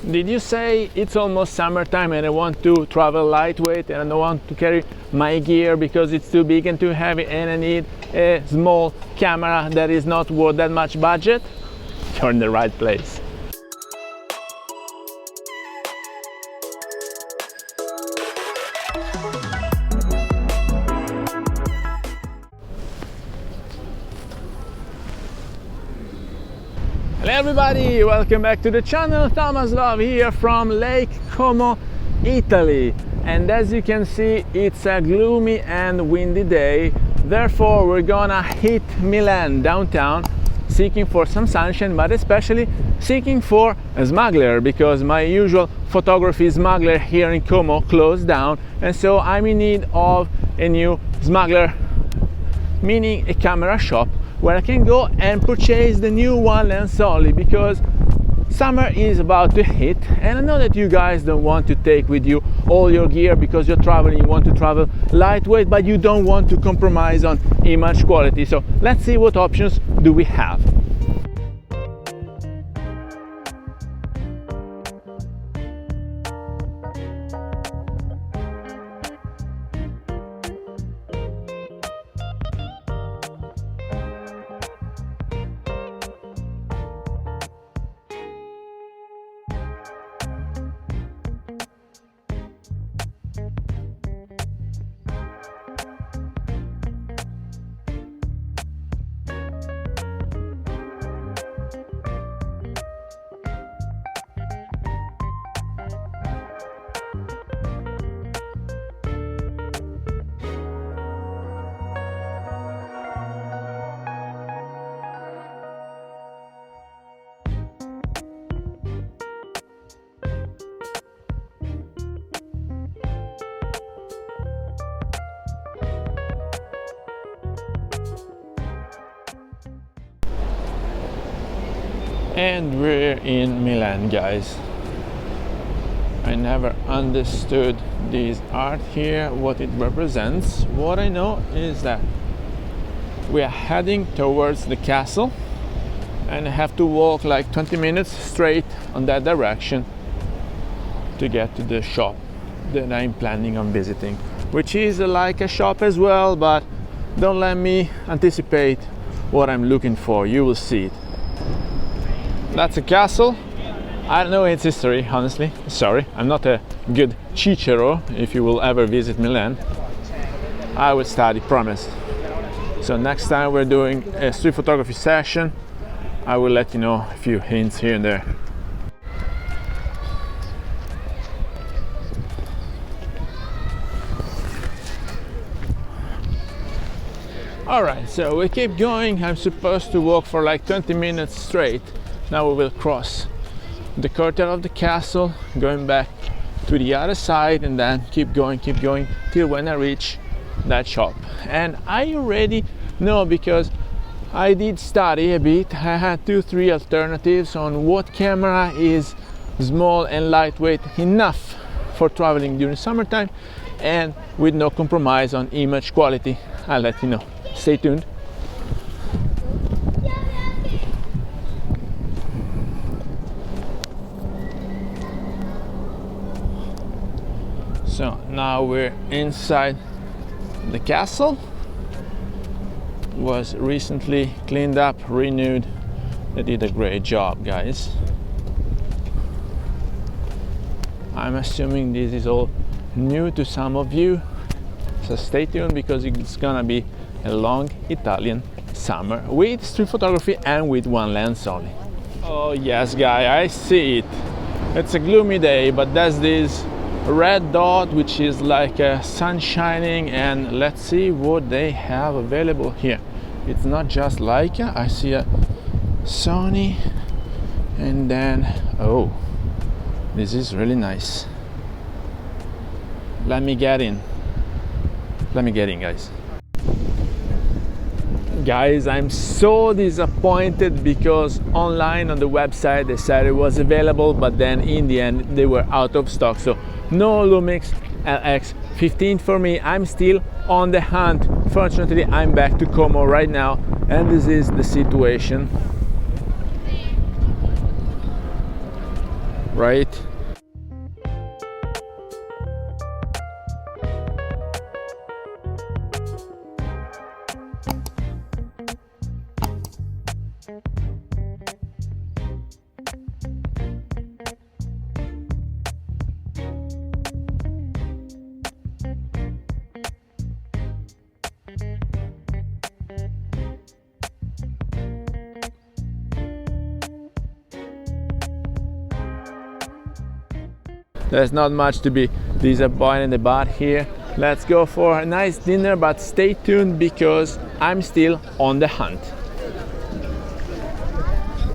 Did you say it's almost summertime and I want to travel lightweight and I don't want to carry my gear because it's too big and too heavy and I need a small camera that is not worth that much budget? You're in the right place. Hello everybody, welcome back to the channel. Thomas Love here from Lake Como, Italy. And as you can see, it's a gloomy and windy day. Therefore, we're gonna hit Milan downtown, seeking for some sunshine, but especially seeking for a smuggler, because my usual photography smuggler here in Como closed down, and so I'm in need of a new smuggler, meaning a camera shop where I can go and purchase the new one lens only, because summer is about to hit and I know that you guys don't want to take with you all your gear because you're traveling, you want to travel lightweight, but you don't want to compromise on image quality. So let's see what options do we have. And we're in Milan, guys. I never understood this art here, what it represents. What I know is that we are heading towards the castle and I have to walk like 20 minutes straight on that direction to get to the shop that I'm planning on visiting, which is a Leica shop as well, but don't let me anticipate what I'm looking for, you will see it. That's a castle. I don't know its history, honestly. Sorry, I'm not a good cicero. If you will ever visit Milan, I will study, promise. So next time we're doing a street photography session, I will let you know a few hints here and there. Alright, so we keep going. I'm supposed to walk for like 20 minutes straight. Now we will cross the courtyard of the castle, going back to the other side, and then keep going till when I reach that shop. And I already know, because I did study a bit. I had 2-3 alternatives on what camera is small and lightweight enough for traveling during summertime and with no compromise on image quality. I'll let you know. Stay tuned. So now we're inside the castle. Was recently cleaned up, renewed. They did a great job, guys. I'm assuming this is all new to some of you, so stay tuned because it's gonna be a long Italian summer with street photography and with one lens only. Oh yes, guys, I see it. It's a gloomy day, but there's this red dot which is like sun shining, and let's see what they have available here. It's not just Leica. I see a Sony, and then oh, this is really nice. Let me get in, guys. I'm so disappointed because online on the website they said it was available, but then in the end they were out of stock. So no Lumix LX15 for me. I'm still on the hunt. Fortunately, I'm back to Como right now, and this is the situation. right? There's not much to be disappointed about here. Let's go for a nice dinner, but stay tuned because I'm still on the hunt.